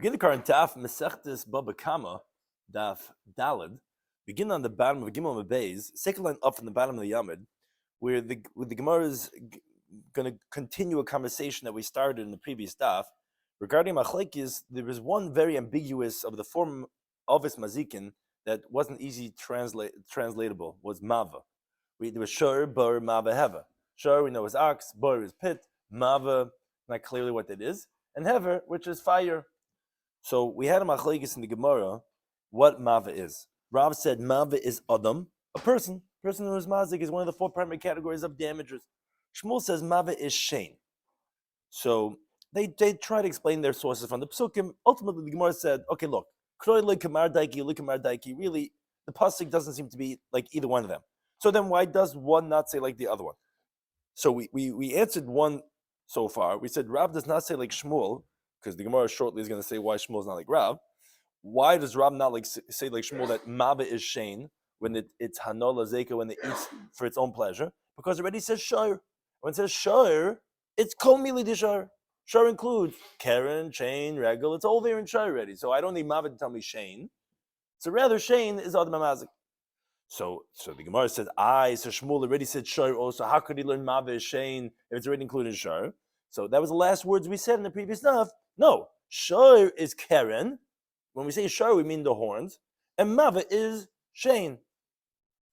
Begin the current Daf Mesechtes Bava Kama Daf Dalad. Begin on the bottom of Gimel Beis, second line up from the bottom of the Yamid, where the Gemara is going to continue a conversation that we started in the previous Daf regarding Machlekes. There was one very ambiguous of the form of its mazikin that wasn't easy translatable. Was mava. There was shiur, bur, mava, heva. Shiur we know is ox, bur is pit, mava not clearly what that is, and hever, which is fire. So we had a machlekes in the Gemara what mava is. Rav said mava is adam, a person. Person who is mazik is one of the four primary categories of damages. Shmuel says mava is shein. So they try to explain their sources from the psukim. Ultimately, the Gemara said, okay, look, kroy le kamar daiki, really, the pasuk doesn't seem to be like either one of them. So then why does one not say like the other one? So we answered one so far. We said Rav does not say like Shmuel, because the Gemara shortly is going to say why Shmuel is not like Rav. Why does Rav not like say like Shmuel that mava is shein when it's hanola zeka, when it eats for its own pleasure? Because it already says shiur. When it says shiur, it's kol mili de shiur. Shiur includes keren, chain, regal. It's all there in shiur already. So I don't need mava to tell me shein. So rather shein is adam amazik. So the Gemara said, so Shmuel already said shiur also. How could he learn mava is shein if it's already included in shiur? So that was the last words we said in the previous stuff. No, shiur is keren. When we say shiur, we mean the horns, and mava is shein.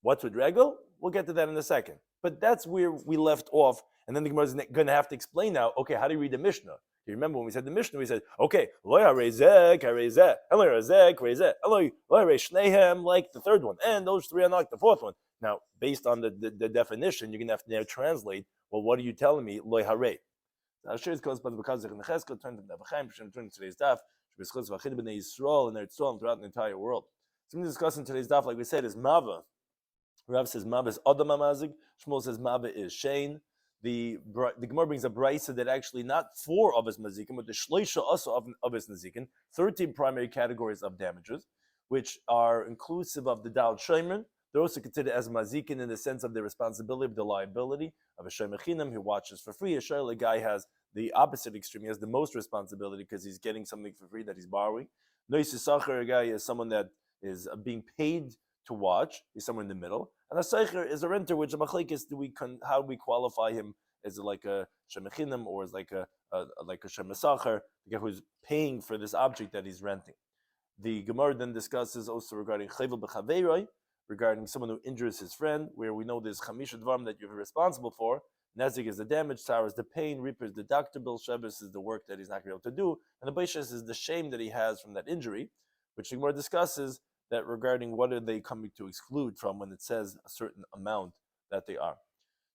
What's with regal? We'll get to that in a second. But that's where we left off, and then the Gemara is going to have to explain now. Okay, how do you read the Mishnah? You remember when we said the Mishnah, we said, okay, lo harezek, harezeh, elo harezek, harezeh, elo shnehem, like the third one, and those three are not like the fourth one. Now, based on the definition, you're going to have to now translate. Well, what are you telling me? Lo harei. Now, sure, it's close, but because of the Cheskel, turn to the Daf Yomi, turn to today's Daf. And they're throughout the entire world. Something to discuss in today's daf, like we said, is mava. Rav says mava is adam amazik. Shmuel says mava is shein. The Gemara brings a brisa that actually not 4 of his mazikin, but the shleisha also of his mazikin, 13 primary categories of damages, which are inclusive of the dal shayman. They're also considered as mazikin in the sense of the responsibility, of the liability of a shemechinam who watches for free. A shayla guy has the opposite extreme. He has the most responsibility because he's getting something for free that he's borrowing. Noisisachar, a guy is someone that is being paid to watch. He's somewhere in the middle. And a seicher is a renter, which machlekes how do we qualify him? Is it like a shemechinam or is like a shemesachar, the guy who's paying for this object that he's renting? The Gemara then discusses also regarding chayvel b'chaveiroi, regarding someone who injures his friend, where we know there's chamisha dvarim that you're responsible for. Nezik is the damage, Sarah is the pain, Reaper is the deductible, Shabbos is the work that he's not going to be able to do, and the Baishas is the shame that he has from that injury, which the Gemara discusses that regarding what are they coming to exclude from when it says a certain amount that they are.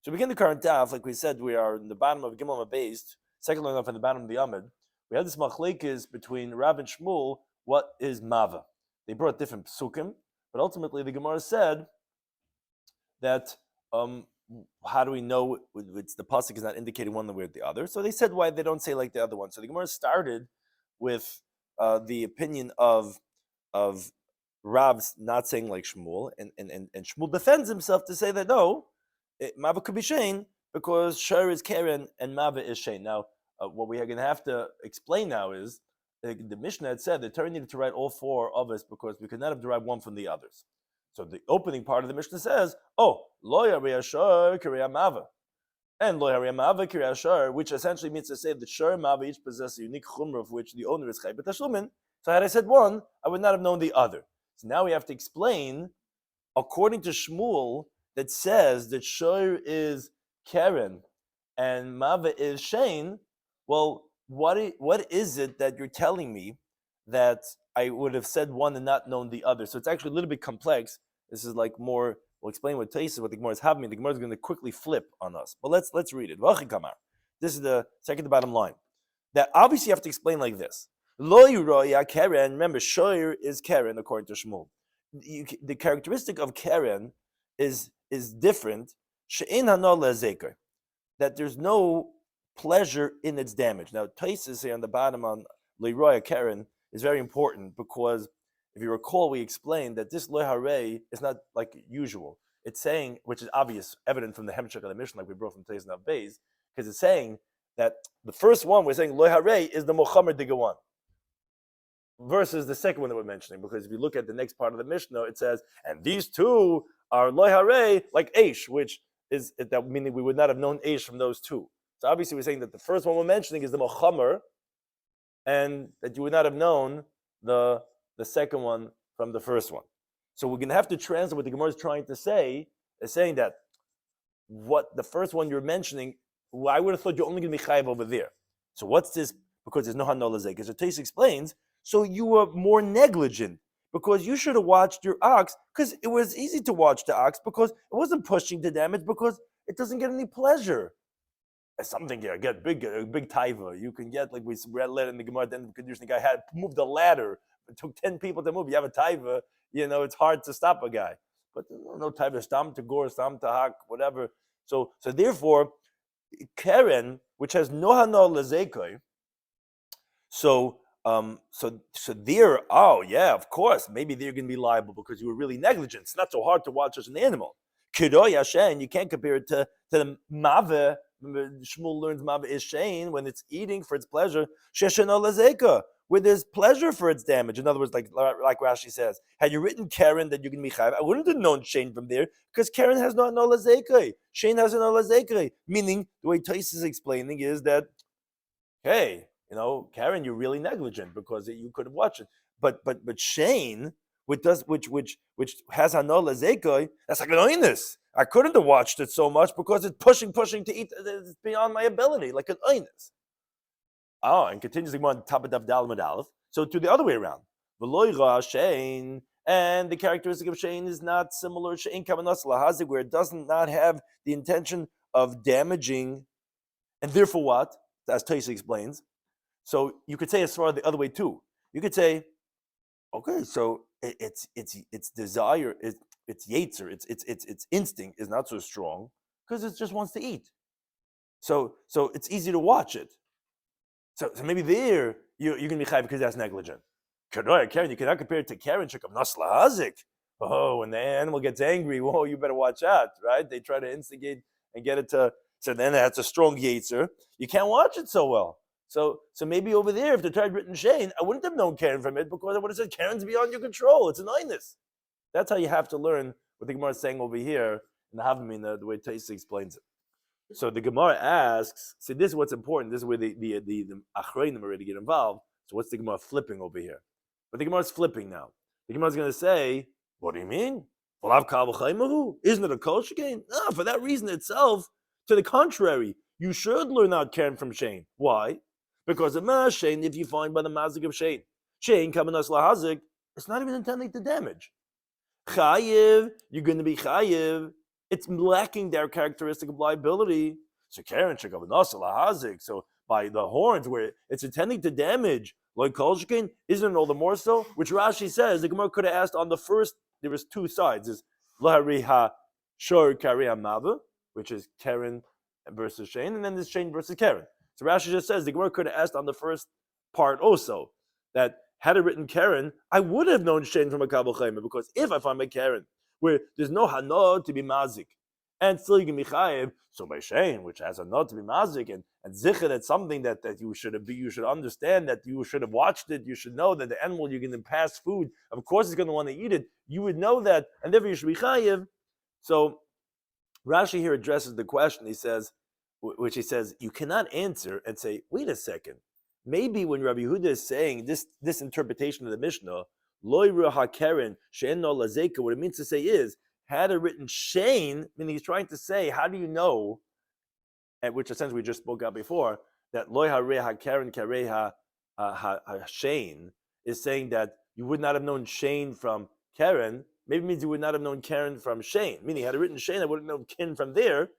So begin the current daf, like we said, we are in the bottom of Gimel Beis, second line up in the bottom of the Amid. We have this machlekes between Rav and Shmuel, what is mava? They brought different psukim, but ultimately the Gemara said that how do we know it's the pasuk is not indicating one way or the other? So they said why they don't say like the other one. So the Gemara started with the opinion of Rav's not saying like Shmuel, and Shmuel defends himself to say that no, Mava could be shein because shiur is keren and Mava is shein. Now, what we are going to have to explain now is the Mishnah had said the Torah needed to write all 4 of us because we could not have derived one from the others. So the opening part of the Mishnah says, lo yarei shiur kirei mava, and lo yarei mava kirei shiur, which essentially means to say that shiur and mava each possess a unique chumrah of which the owner is chay b'tashlumin. So had I said one, I would not have known the other. So now we have to explain, according to Shmuel, that says that shiur is keren and mava is shein. Well, what is it that you're telling me that I would have said one and not known the other? So it's actually a little bit complex. This is like more, we'll explain what Taisa, what the Gemara is having. The Gemara is going to quickly flip on us. But let's read it. This is the second to bottom line. That obviously you have to explain like this. Lo yuroya keren, remember, shiur is keren according to Shmuel. The characteristic of keren is different. She'en hanol lezeker, that there's no pleasure in its damage. Now, Taisa here on the bottom on lo yuroya keren is very important because if you recall, we explained that this lo harei is not like usual. It's saying, which is obvious, evident from the hemshech of the Mishnah, like we brought from Today's Daf Beis, because it's saying that the first one we're saying lo harei is the mochamer diga one. versus the second one that we're mentioning. Because if you look at the next part of the Mishnah, it says, and these two are loy hare, like Eish, which is that meaning we would not have known Eish from those two. So obviously we're saying that the first one we're mentioning is the Mochamer, and that you would not have known the second one from the first one. So we're going to have to translate what the Gemara is trying to say, is saying that what the first one you're mentioning, I would have thought you're only going to be chayiv over there. So what's this? Because there's no hanol lazek. As Tais explains, so you were more negligent because you should have watched your ox, because it was easy to watch the ox because it wasn't pushing the damage, because it doesn't get any pleasure. As something here, get big taiva. You can get, like we read in the Gemara, then the condition, the guy had moved the ladder. It took 10 people to move. You have a taiva, it's hard to stop a guy. But no taiva, stam to gore, stam to hak, whatever. So therefore, Keren, which has no hanol lezekoi, so there, oh yeah, of course, maybe they're going to be liable because you were really negligent. It's not so hard to watch as an animal. Kidoy Hashem, you can't compare it to the mave. Shmuel learns mave is shein when it's eating for its pleasure. Sheshano lezeka, where there's pleasure for its damage. In other words, like Rashi says, had you written Karen that you can be chayav, I wouldn't have known shein from there because Karen has no lezeka. Shein has no lezeka. Meaning, the way Tais is explaining is that, hey, Karen, you're really negligent because you could have watched it. But Shane, which has hanol lezekoi, that's like an oinus. I couldn't have watched it so much because it's pushing to eat. It's beyond my ability, like an oinus. Oh, and continues to go on top of Daf Daled Aleph. So to the other way around, v'loy Shane, and the characteristic of Shane is not similar to Shane Kavanas Lahazik, where it does not have the intention of damaging, and therefore what? As Taisa explains. So you could say as far the other way too. You could say, okay, so its desire, its yetzer, its instinct is not so strong because it just wants to eat. So it's easy to watch it. So maybe there you're going to be chayav because that's negligent. Karen, you cannot compare it to Karen shekam nasla hazik. Oh, when the animal gets angry, whoa, you better watch out, right? They try to instigate and get it to. So then that's a strong yetzer. You can't watch it so well. So maybe over there, if the Torah had written Shane, I wouldn't have known Karen from it because I would have said Karen's beyond your control. It's an oinus. That's how you have to learn what the Gemara is saying over here in the Havamina, the way Taisa explains it. So the Gemara asks, see, this is what's important. This is where the Achrayim already get involved. So what's the Gemara flipping over here? But the Gemara is flipping now. The Gemara is going to say, what do you mean? Isn't it a kol shekain? No, for that reason itself, to the contrary, you should learn out Karen from Shane. Why? Because of Shane, if you find by the mazik of Shane, kamanas lahazik, it's not even intending to damage. Chayiv, you're going to be chayiv. It's lacking their characteristic of liability. So Karen kamanas lahazik. So by the horns, where it's intending to damage, like kol shekain, isn't it all the more so? Which Rashi says the Gemara could have asked on the first. There was two sides: is lahariha shor kariha mava, which is Karen versus Shane, and then there's Shane versus Karen. So Rashi just says the Gemara could have asked on the first part also that had it written Karen, I would have known Shane from a Kabul Chayma, because if I find my Karen where there's no hanod to be mazik and still you can be chayiv, so by Shane, which has a nod to be mazik and zikr, that's something that you should understand, that you should have watched it, you should know that the animal you're going to pass food, of course it's going to want to eat it, you would know that, and therefore you should be chayiv. So Rashi here addresses the question. He says, you cannot answer and say, wait a second. Maybe when Rabbi Yehuda is saying this interpretation of the Mishnah, loy ruha keren she'en no lazeka, what it means to say is, had it written Shane, meaning he's trying to say, how do you know, at which essentially we just spoke out before, that loy ha keren kareha Shane is saying that you would not have known Shane from Karen. Maybe it means you would not have known Karen from Shane. Meaning, had it written Shane, I would have known Kin from there.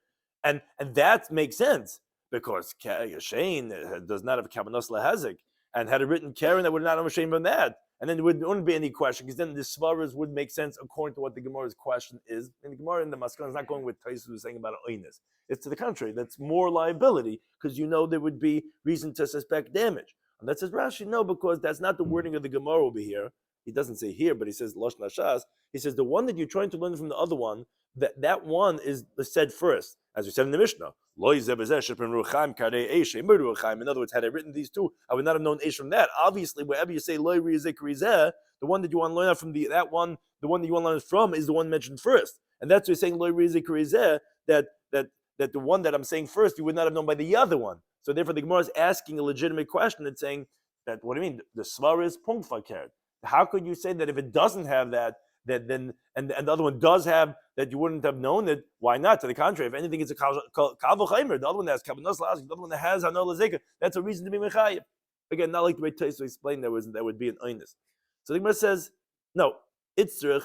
And that makes sense, because Shane does not have Kavanos Lehazik. And had it written Karen, I would not have Shane from that. And then there wouldn't be any question, because then the Svaras would make sense according to what the Gemara's question is. And the Gemara in the Maskan is not going with Taisu who's saying about Oinus. It's to the contrary. That's more liability, because there would be reason to suspect damage. And that says Rashi, no, because that's not the wording of the Gemara over here. He doesn't say here, but he says Losh Nashas. He says the one that you're trying to learn from the other one, that one is said first. as we said in the Mishnah. In other words, had I written these two, I would not have known Eish from that. Obviously, wherever you say Loi Rizeh Rizeh, the one that you want to learn out from the one that you want to learn from is the one mentioned first. And that's why you're saying Loi Rizeh Rizeh, that the one that I'm saying first, you would not have known by the other one. So therefore, the Gemara is asking a legitimate question. It's saying that, what do you mean? The svar is punkt fakert. How could you say that if it doesn't have that then and the other one does have that you wouldn't have known it? Why not? To the contrary, if anything, it's a kal v'chaymer. The other one that has kabanos la'azik, the other one that has hanol l'zeka. That's a reason to be mechayev. Again, not like the way Tosfos explained that would be an oinus. So the Gemara says, no, it's tzrich.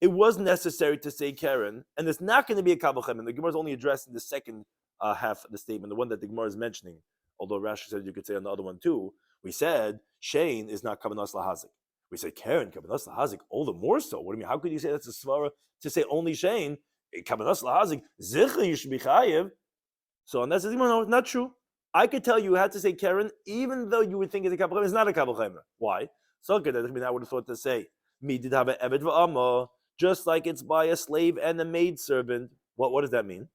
It was necessary to say Karen, and it's not going to be a kal v'chaymer. The Gemara is only addressing the second half of the statement, the one that the Gemara is mentioning. Although Rashi said you could say on the other one too. We said Shane is not kabanos lahazik. We said Karen kabanos lahazik all the more so. What do you mean? How could you say that's a svara to say only Shane kabanos lahazik zicha you should be chayiv? So on that says no, it's not true. I could tell you had to say Karen even though you would think it's a kabel. It's not a kabel chaymer. Why? So good. I would have thought to say me did have an eved v'ama, just like it's by a slave and a maidservant. What does that mean?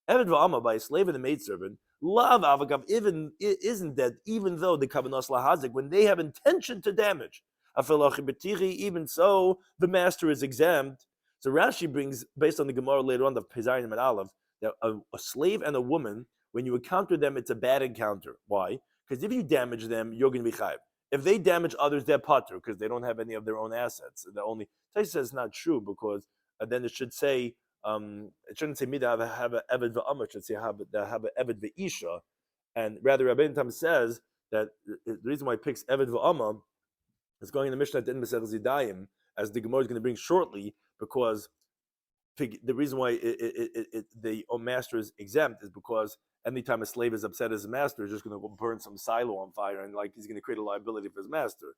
Eved v'ama by a slave and a maidservant. Lav avagav isn't that even though the kabanos lahazik when they have intention to damage. Even so, the master is exempt. So Rashi brings, based on the Gemara later on, the Pezarim and Aleph, that a slave and a woman, when you encounter them, it's a bad encounter. Why? Because if you damage them, you're going to be chayiv. If they damage others, they're patur because they don't have any of their own assets. The only Taisa says it's not true because then it should say it shouldn't say mida have a eved v'amar. It should say have a eved v'isha, and rather Rabbi Tam says that the reason why it picks eved v'amar is going in the Mishnah at the end of Masechet Zidayim, as the Gemara is going to bring shortly, because the reason why the master is exempt is because anytime a slave is upset at his master, he's just going to go burn some silo on fire and like he's going to create a liability for his master.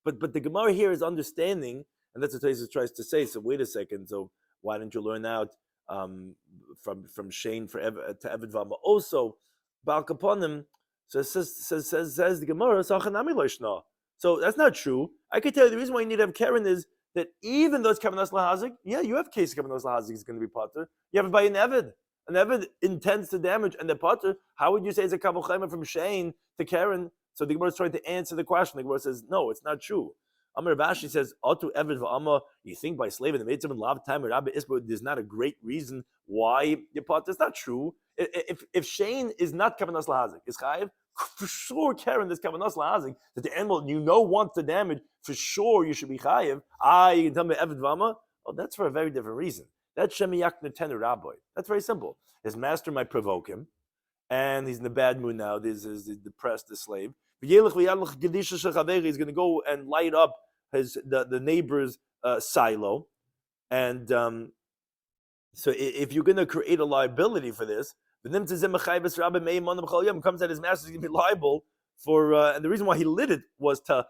But the Gemara here is understanding, and that's what Tosfos tries to say. So wait a second. So why didn't you learn out from Shane to Eved Vama? Also, Bal Kaponim says the Gemara, so that's not true. I can tell you the reason why you need to have Karen is that even though it's Kavanas Lahazik, yeah, you have case Kavanas Lahazik is going to be Potter. You have it by an Eved. An Eved intends to damage, and the Potter, how would you say it's a Kavul Chayma from Shane to Karen? So the Gemara is trying to answer the question. The Gemara says, no, it's not true. Amar Rashi says, Otu Eved v'Ama, you think by slave and the maidservant, Lav Time or Rabbi Isba, there's not a great reason why you Potter. It's not true. If Shane is not Kavanas Lahazik, is Chayiv, for sure, Karen, this kavanos lahazik that the animal wants to damage, for sure you should be chayiv. You can tell me Eved Vama. Oh, that's for a very different reason. That's shemiyak neten rabbi. That's very simple. His master might provoke him, and he's in a bad mood now. He's depressed, the slave. He's going to go and light up the neighbor's silo, and so if you're going to create a liability for this. Comes that his master is going to be liable for, and the reason why he lit it was to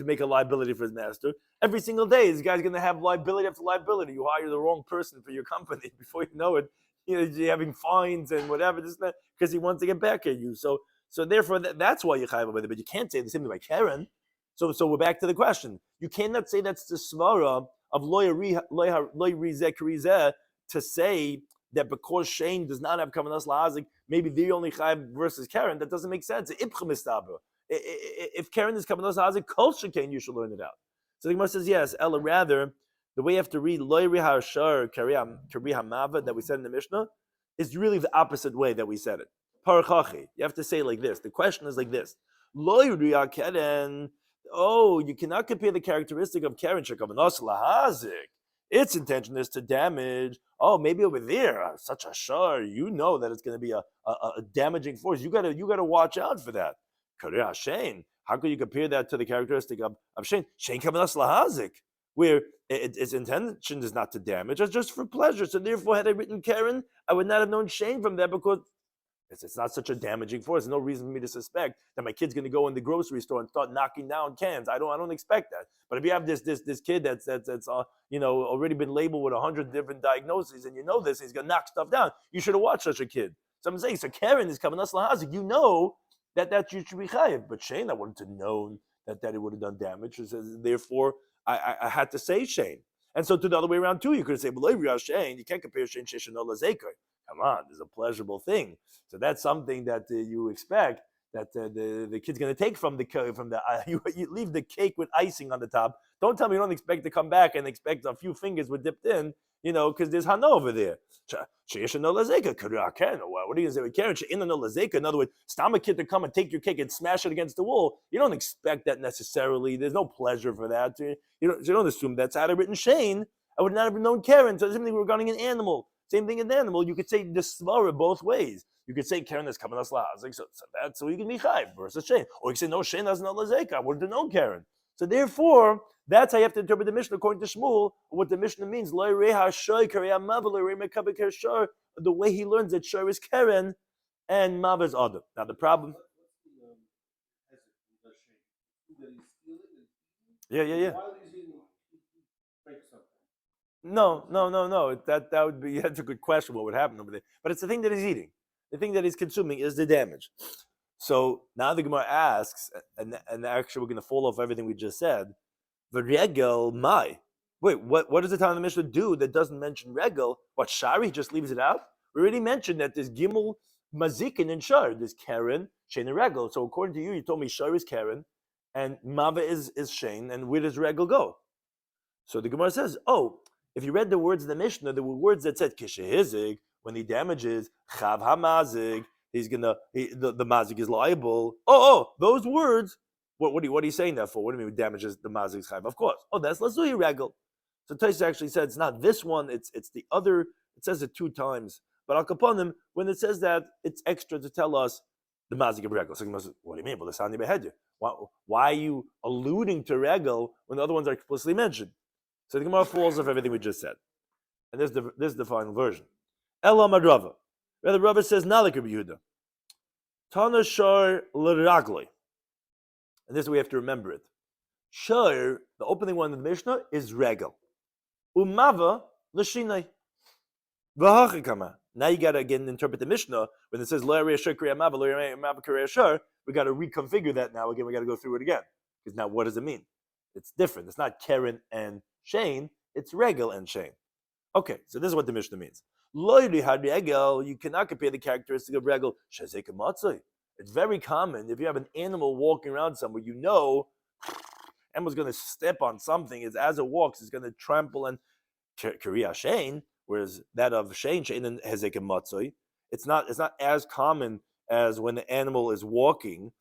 make a liability for his master. Every single day, this guy's going to have liability after liability. You hire the wrong person for your company before you know it. You're having fines and whatever, this and that, because he wants to get back at you. So therefore, that's why you're chayav with it. But you can't say the same thing by Karen. So we're back to the question. You cannot say that's the svara of loy rizeh rizeh to say that because Shane does not have kavanas lahazik, maybe the only chayav versus Karen. That doesn't make sense. If Karen is kavanas lahazik, kol shekain, you should learn it out. So the Gemara says yes. Ella, rather, the way you have to read loy rihar shar kari hamava that we said in the Mishnah is really the opposite way that we said it. Parachachi. You have to say it like this. The question is like this: loy rihar Karen. Oh, you cannot compare the characteristic of Karen shekavanas lahazik. Its intention is to damage. Oh, maybe over there, such a shar, you know that it's going to be a damaging force. You got to watch out for that. Kareh Shane. How could you compare that to the characteristic of Shane? Shane kavanas lahazik, where its intention is not to damage, it's just for pleasure. So therefore, had I written Karen, I would not have known Shane from that because it's not such a damaging force. There's no reason for me to suspect that my kid's going to go in the grocery store and start knocking down cans. I don't expect that. But if you have this kid that's already been labeled with 100 different diagnoses, and you know this, he's going to knock stuff down. You should have watched such a kid. So I'm saying, so Karen is coming us lahazik. You know that you should be chayiv, but Shane, I wouldn't have known that it would have done damage. So therefore, I had to say Shane. And so to the other way around too, you could say, Shane, you can't compare Shane Sheshanol Lazekai. Come on, there's a pleasurable thing. So that's something that you expect that the kid's going to take from the you leave the cake with icing on the top. Don't tell me you don't expect to come back and expect a few fingers were dipped in, because there's hana over there. What are you going to say with Karen? In other words, stop a kid to come and take your cake and smash it against the wall. You don't expect that necessarily. There's no pleasure for that. You don't assume that's out of written Shane. I would not have known Karen. So something regarding an animal. Same thing in the animal. You could say the svara both ways. You could say Karen is coming us lahazik, so that's so you can be chayv versus Shane. Or you can say no, Shane doesn't know lazeka. I would have known Karen. So therefore, that's how you have to interpret the Mishnah according to Shmuel. What the Mishnah means, the way he learns that shor is Karen and mav is adam. Now the problem. Yeah. No. That would be that's a good question. What would happen over there? But it's the thing that he's eating. The thing that he's consuming is the damage. So now the Gemara asks, and actually we're going to fall off everything we just said. V'regel mai. Wait, what does the time of the Mishnah do that doesn't mention regel? What, Shari just leaves it out? We already mentioned that there's Gimel, Mazikin, and Shar. There's Karen, Shane, and Regel. So according to you, you told me Shar is Karen, and Mava is Shane, and where does Regel go? So the Gemara says, if you read the words of the Mishnah, there were words that said Kishehizig, when he damages, Chav HaMazig, the mazik is liable. Those words. What are you saying that for? What do you mean damages the mazik's chayv? Of course. That's lasui regel. So Tais actually said it's not this one. It's the other. It says it 2 times. But al kaponim, when it says that, it's extra to tell us the mazik of regel. So what do you mean? Well, the sani behedya. Why are you alluding to regel when the other ones are explicitly mentioned? So the Gemara falls off everything we just said, and this is the final version. Ela Madrava. The Rava says, Nalik Rabbi Yehuda. Tana shar l'ragli. And this is the way we have to remember it. Shar, the opening one of the Mishnah, is regel. Umava l'shinai. V'hachi kama. Now you got to again interpret the Mishnah. When it says, lo yarei shar kriya mava, lo yarei mava kriya shar, we got to reconfigure that now. Again, we got to go through it again. Because now what does it mean? It's different. It's not Karen and Shane. It's regel and Shane. Okay, so this is what the Mishnah means. You cannot compare the characteristic of regel. It's very common if you have an animal walking around somewhere, animal's going to step on something. As it walks, it's going to trample and kriya Shane, whereas that of Shane and hezek matzoi, it's not as common as when the animal is walking.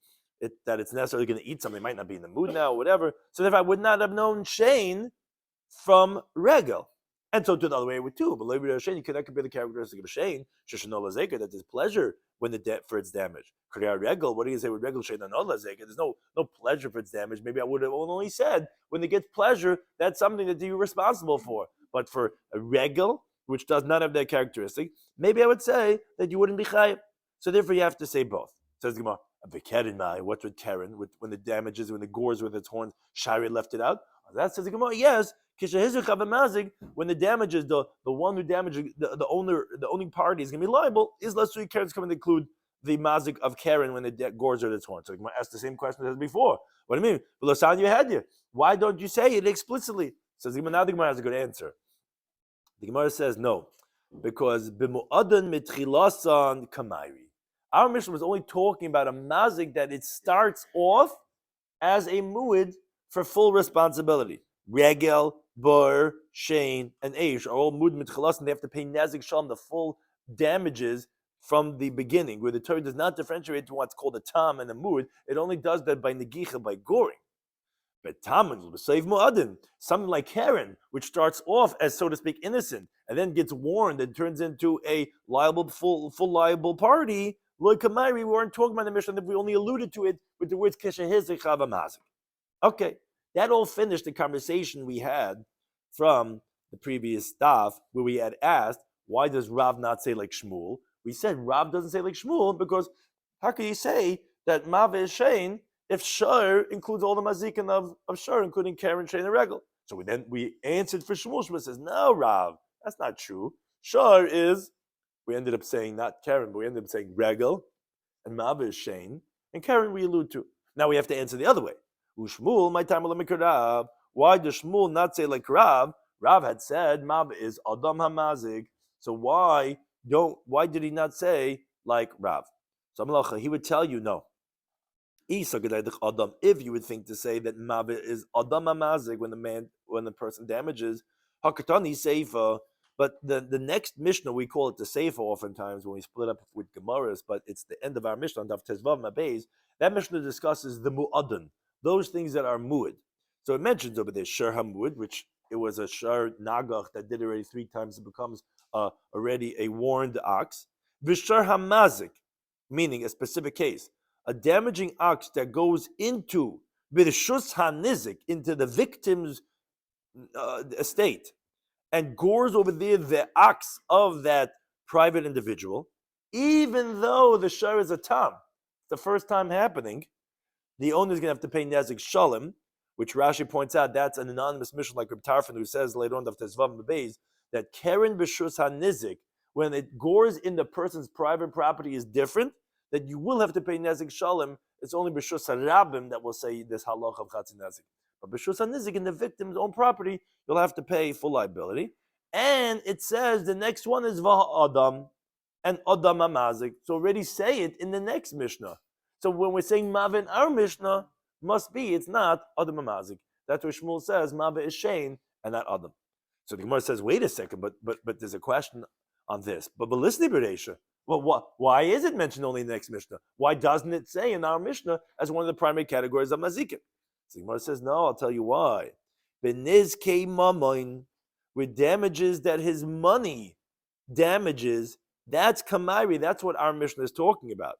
That it's necessarily going to eat something. It might not be in the mood now or whatever. So if I would not have known Shane from regel. And so to the other way with too. But you cannot compare the characteristic of Shane, that there's pleasure when for its damage. Regel, what do you say with regel Shane and there's no pleasure for its damage. Maybe I would have only said when it gets pleasure, that's something that you're responsible for. But for a regel, which does not have that characteristic, maybe I would say that you wouldn't be chayav. So therefore you have to say both. Says the Gemara, what's with Karen? When the damages, when the gores with its horns, Shari left it out. That says the Gemara, yes. When the damages, the one who damages the owning party is going to be liable, is Lasui Karen's coming to include the mazik of Karen when the gores are its horns. So you might ask the same question as before. What do you mean? Why don't you say it explicitly? So now the Gemara has a good answer. The Gemara says no, because b'mu'adan mitchilasan kamairi. Our mission was only talking about a mazik that it starts off as a mu'id for full responsibility. Regel, Bur, Shane, and Eish are all mud mitchalas, and they have to pay nazik shalom, the full damages from the beginning, where the Torah does not differentiate to what's called a tam and a mud. It only does that by negicha, by goring. But tam and save mu'adin, something like Karen, which starts off as, so to speak, innocent, and then gets warned and turns into a liable, full liable party. Like Kamairi, we weren't talking about the Mishnah, we only alluded to it with the words Keshehizik Chava Mazik. Okay. That all finished the conversation we had from the previous daf, where we had asked, why does Rav not say like Shmuel? We said Rav doesn't say like Shmuel because how can you say that Mava is Shane if Shur includes all the mazikin of Shur, including Karen, Shane, and Regel? So we answered for Shmuel. Shmuel says, no, Rav, that's not true. Shur is, we ended up saying not Karen, but we ended up saying Regel, and Mava is Shane, and Karen we allude to. Now we have to answer the other way. Ushmul, my time Rav. Why does Shmuel not say like Rav? Rav had said Mav is Adam Hamazik. So why Why did he not say like Rav? So he would tell you no. If you would think to say that Mavit is Adam Amazik when the person damages, Hakatani Seifa, but the next Mishnah, we call it the Seifa oftentimes when we split up with Gemaras, but it's the end of our Mishnah on Daf Tezvav Mabeis. That Mishnah discusses the Mu'adun, those things that are Mu'ad. So it mentions over there Shur HaMu'ad, which it was a Shur Nagach that did already 3 times, it becomes already a warned ox. V'Shur HaMazik, meaning a specific case. A damaging ox that goes into B'Rishus HaNizik, into the victim's estate, and gores over there the ox of that private individual, even though the shur is a tam, the first time happening, the owner is going to have to pay nezik shalom, which Rashi points out that's an anonymous mission like Reb Tarfon, who says later on Tezvav Beis that Keren B'Shus HaNizik, when it gores in the person's private property, is different. That you will have to pay nezik shalom. It's only b'shus harabim that will say this halach of chatzin nezik. But b'shus hanizik in the victim's own property, you'll have to pay full liability. And it says the next one is vaha adam and adam amazik. So already say it in the next mishnah. So when we're saying mava in our mishnah, must be it's not adam amazik. That's what Shmuel says. Mava is shein and not adam. So the Gemara says, wait a second, but there's a question on this. But listen, Bereisha. Well, why is it mentioned only in the next Mishnah? Why doesn't it say in our Mishnah as one of the primary categories of mazikin? So Gemara says, no, I'll tell you why. Benizkei mamoin, with damages that his money damages, that's kamairi, that's what our Mishnah is talking about.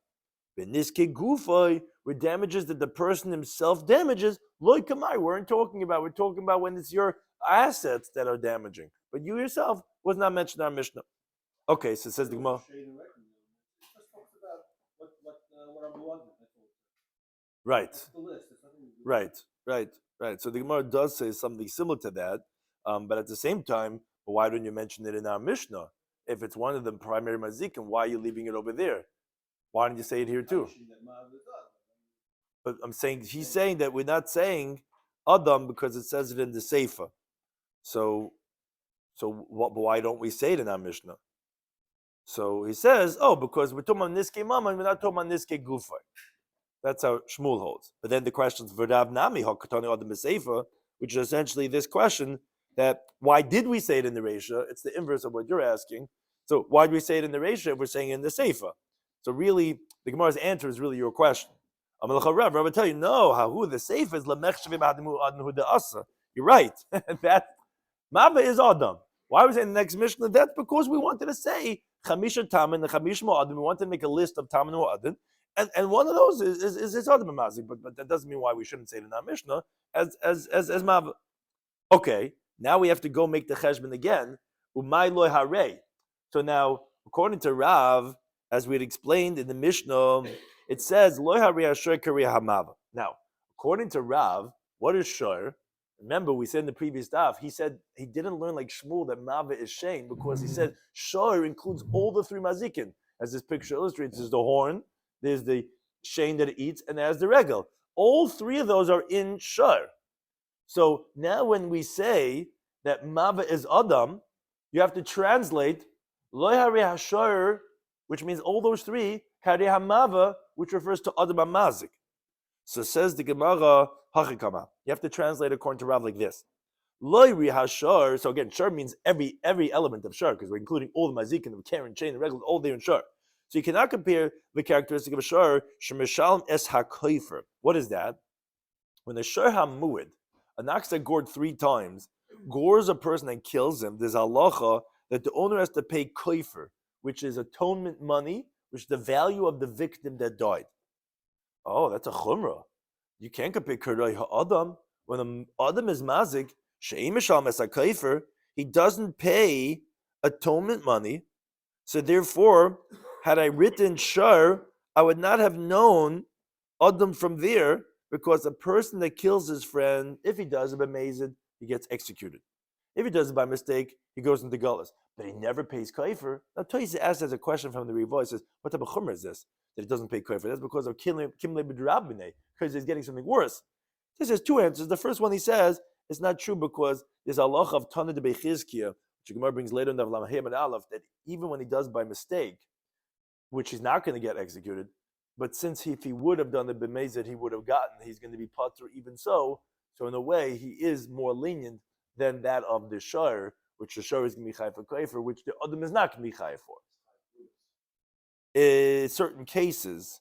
Benizkei gufay, with damages that the person himself damages, loy kamairi, we're talking about when it's your assets that are damaging. But you yourself was not mentioned in our Mishnah. Okay, so it says the Gemara. Right. So the Gemara does say something similar to that, but at the same time, why don't you mention it in our Mishnah? If it's one of the primary mazikim, why are you leaving it over there? Why don't you say it here too? But he's saying that we're not saying Adam because it says it in the Seifa. So why don't we say it in our Mishnah? So he says, because we're talking about Niske Mama and we're not talking about Niske Gufa. That's how Shmuel holds. But then the question's V'Rav Nami Hakatani Adam B'Seifa, which is essentially this question that why did we say it in the Reisha? It's the inverse of what you're asking. So why do we say it in the Reisha if we're saying it in the Seifa? So really, the Gemara's answer is really your question. Rav will tell you, no, Hahu, the Seifa is Lamech Shavim Adamu Adnu the Asa. You're right. That Mava is Adam. Why was it in the next Mishnah? That's because we wanted to say Chamisha Taman and Chamish Mo'adin. We wanted to make a list of Taman Mo'adin. And one of those is Adam Mazik, but that doesn't mean why we shouldn't say it in our Mishnah as Mava. Okay, now we have to go make the cheshbon again. Umay loy harei. So now, according to Rav, as we had explained in the Mishnah, it says loy harei ashur kariya hamava. Now, according to Rav, what is shur? Remember, we said in the previous daf, he said he didn't learn like Shmuel that Mava is Shein because he said Shor includes all the 3 mazikin. As this picture illustrates, there's the horn, there's the Shein that it eats, and there's the regel. All 3 of those are in Shor. So now when we say that Mava is Adam, you have to translate Lo Harei HaShor, which means all those 3, Harei HaMava, which refers to Adam HaMazik. So says the Gemara, Hachikama. You have to translate according to Rav like this. Loyri hashar. So again, shar means every element of shar, because we're including all the mazikin, the karen, chain, the regular, all there in shar. So you cannot compare the characteristic of a shar, shemeshalm es hakoifer. What is that? When the shar hamuid, an ox that gored 3 times, gores a person and kills him, there's halacha that the owner has to pay koifer, which is atonement money, which is the value of the victim that died. Oh, that's a chumrah. You can't compare Kurei Ha'adam. When an Adam is mazik, She'im Mishal Mes HaKaifer, he doesn't pay atonement money. So therefore, had I written Shar, I would not have known Adam from there, because a person that kills his friend, if he does it by mazid, he gets executed. If he does it by mistake, he goes into gullus. But he never pays kaifer. Now, Toys asks as a question from the Rivoy, says, what type of chumrah is this? That he doesn't pay kaifer. That's because of kimle b'drabine, because he's getting something worse. This has 2 answers. The first one he says, it's not true because there's a halach of Tana de Bechizkiya, which Gemara brings later in the Lamahim and Aleph that even when he does by mistake, which he's not going to get executed, but since if he would have done the b'mezid, he would have gotten, he's going to be patur even so. So in a way, he is more lenient than that of the shiur, which the shiur is going to be chayav for kafir, which the adam is not going to be chayav for. Certain cases,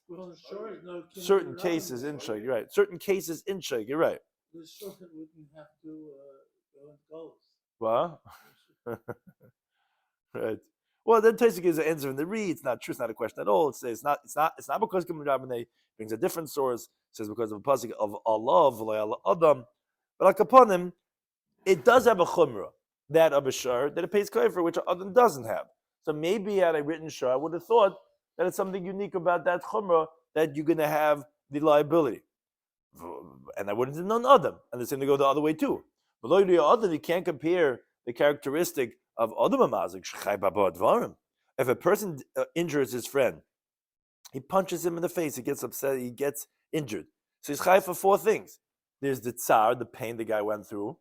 certain cases in shiur, you're right. Certain cases in shiur, you're right. The shiur wouldn't have to go and goals. What? Right. Well, then Taisa gives an answer in the Re. It's not true. It's not a question at all. It's not because Rabbanei brings a different source. It says because of a pasuk of Allah, v'lo Adam. But like upon him, it does have a chumrah, that of a shiur, that it pays kafir, which Adam doesn't have. So maybe had I written shiur, I would have thought that it's something unique about that chumrah that you're going to have the liability, and I wouldn't have known Adam. And the same to go the other way too. But Adam, you can't compare the characteristic of Adam Amazik. If a person injures his friend, he punches him in the face, he gets upset, he gets injured. So he's chai for four things. There's the tsar, the pain the guy went through.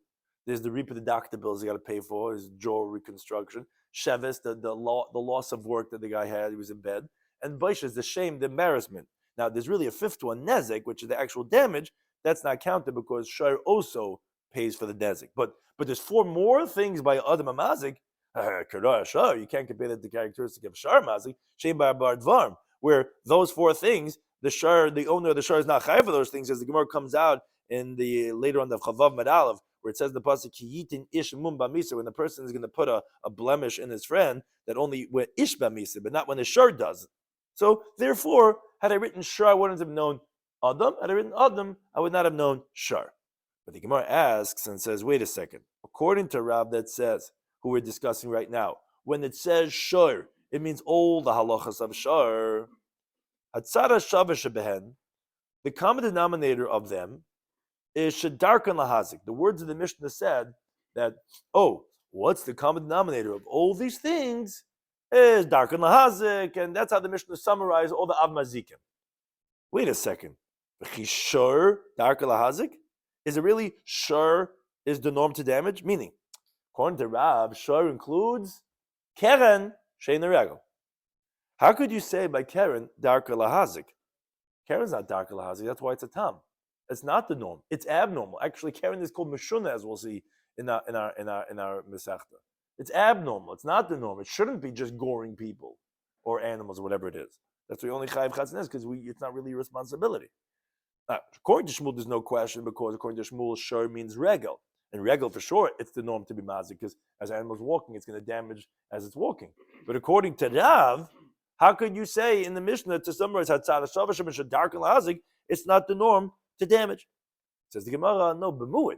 There's the reap of the doctor bills he got to pay for, his jaw reconstruction. Sheves, the loss of work that the guy had, he was in bed. And Baish is the shame, the embarrassment. Now, there's really a fifth one, nezek, which is the actual damage. That's not counted because shiur also pays for the nezek. But there's four more things by Adam Amazik. You can't compare that to the characteristic of shiur Mazik, Shem Bar Dvarm, where those four things, the owner of the shiur is not chai for those things, as the Gemara comes out in the later on the Chavav Medalev, where it says in the pasuk Kiyitin Ish Mum Bamisa, when the person is going to put a blemish in his friend, that only when Ish Bamisa, but not when the shiur does it. So therefore, had I written shiur, I wouldn't have known Adam. Had I written Adam, I would not have known shiur. But the Gemara asks and says, wait a second. According to Rab that says, who we're discussing right now, when it says shiur, it means all the halachas of shiur. Hatzara shavash behen, the common denominator of them is shedarkan lahazik. The words of the Mishnah said that, what's the common denominator of all these things is darkan lahazik, and that's how the Mishnah summarized all the avmazikim. Wait a second. Shiur darkan lahazik? Is it really shiur is the norm to damage? Meaning, according to Rab, shiur includes keren shein regel. How could you say by keren darka lahazik? Keren's not darka lahazik. That's why it's a tam. It's not the norm. It's abnormal. Actually, keren is called meshuna, as we'll see in our mesechta. It's abnormal. It's not the norm. It shouldn't be just goring people or animals or whatever it is. That's the only chayiv chatzin is because it's not really a responsibility. According to Shmuel, there's no question because according to Shmuel, shiur means regel. And regel, for sure, it's the norm to be mazik because as an animal's walking, it's going to damage as it's walking. But according to Rav, how could you say in the Mishnah to summarize Hatzara Shavash and Shadark and Lahazik, it's not the norm to damage? Says the Gemara, no, b'muid.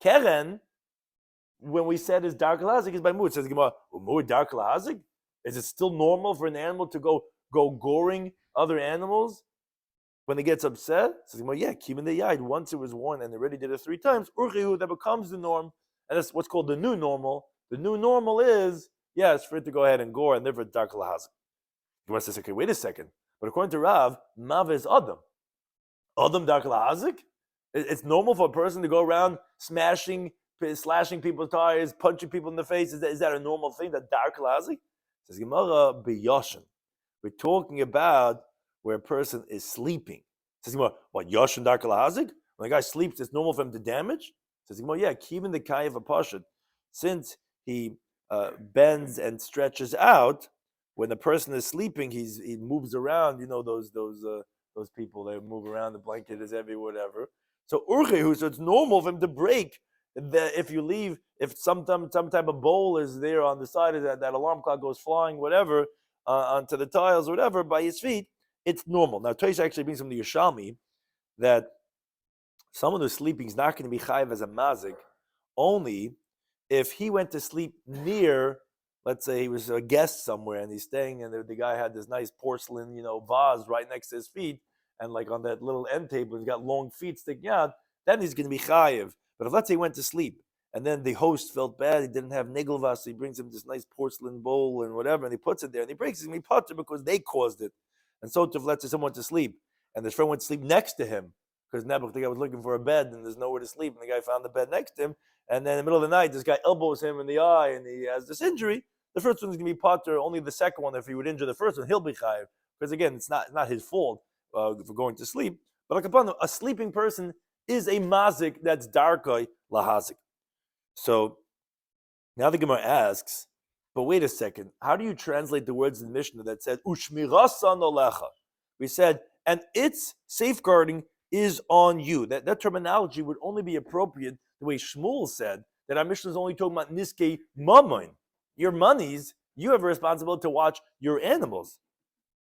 Keren, when we said is dark lahazik, is by muid. Says the Gemara, muid dark lahazik? Is it still normal for an animal to go goring other animals when it gets upset? Says the Gemara, yeah, keeping the yide. Once it was worn and they already did it 3 times, urchihu, that becomes the norm. And that's what's called the new normal. The new normal is, yes, for it to go ahead and gore and therefore dark lahazik. The Gemara says, okay, wait a second. But according to Rav, Mav is Adam. Adam dark lahazik? It's normal for a person to go around slashing people's tires, punching people in the face. Is that a normal thing? That dark lahazik? Says Gemara, b'yoshin. We're talking about where a person is sleeping. Says Gemara, what, yoshin dark lahazik? When a guy sleeps, it's normal for him to damage? Says Gemara, yeah, keeping the kayev a pashut, since he bends and stretches out. When the person is sleeping, he moves around. You know those people, they move around. The blanket is heavy, whatever. So urchehu, so it's normal for him to break. If some type of bowl is there on the side of that alarm clock goes flying, whatever, onto the tiles, or whatever, by his feet, it's normal. Now, Tosh actually brings from the Yerushalmi that someone who's sleeping is not going to be chayiv as a mazik, only if he went to sleep near. Let's say he was a guest somewhere and he's staying, and the guy had this nice porcelain, vase right next to his feet, and like on that little end table, he's got long feet sticking out. Then he's going to be chayiv. But if let's say he went to sleep, and then the host felt bad, he didn't have nigelvas, so he brings him this nice porcelain bowl and whatever, and he puts it there, and he breaks it, and he puts it because they caused it. And so if let's say someone went to sleep, and his friend went to sleep next to him, because Nebuch, the guy was looking for a bed and there's nowhere to sleep, and the guy found the bed next to him, and then in the middle of the night, this guy elbows him in the eye, and he has this injury. The first one's going to be potter. Only the second one, if he would injure the first one, he'll be chayiv, because again, it's not his fault for going to sleep. But like upon a sleeping person is a mazik that's darkoi lahazik. So now the Gemara asks, but wait a second, how do you translate the words in the Mishnah that said ushmirasa nolecha? We said, and its safeguarding is on you. That terminology would only be appropriate the way Shmuel said that our Mishnah is only talking about niskei mammon, your monies. You have a responsibility to watch your animals.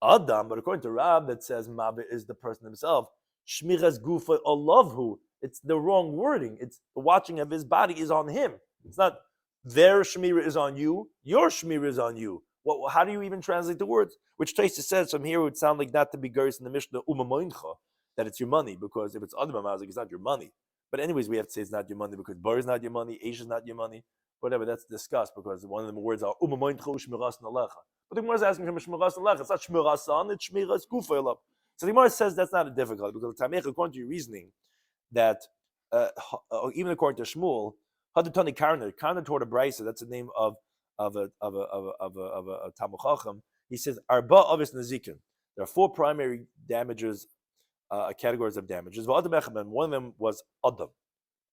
Adam, but according to Rab, that says Mabit is the person himself. Shmiras gufa alavhu. It's the wrong wording. It's the watching of his body is on him. It's not their shmira is on you. Your shmira is on you. How do you even translate the words? Which Taisa says from here would sound like not to be geris in the Mishnah umamoincha, that it's your money, because if it's Adam Amazik, it's not your money. But anyways, we have to say it's not your money because bar is not your money, Aish is not your money, whatever. That's discussed because one of the words are umamoincha shmiras nalecha. But the Gemara is asking from shmiras nalecha. It's not shmirasan, it's shmiras gufa. So the Gemara says that's not a difficult because the Tamech, according to your reasoning, that even according to Shmuel, Hadatani Karna toward a brisa. That's the name of a Talmud Chacham. He says Arba Avis Nazikin. There are four primary damages, categories of damages. One of them was Adam.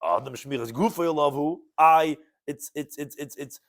Adam Shmiras Gufa Yolavhu. It's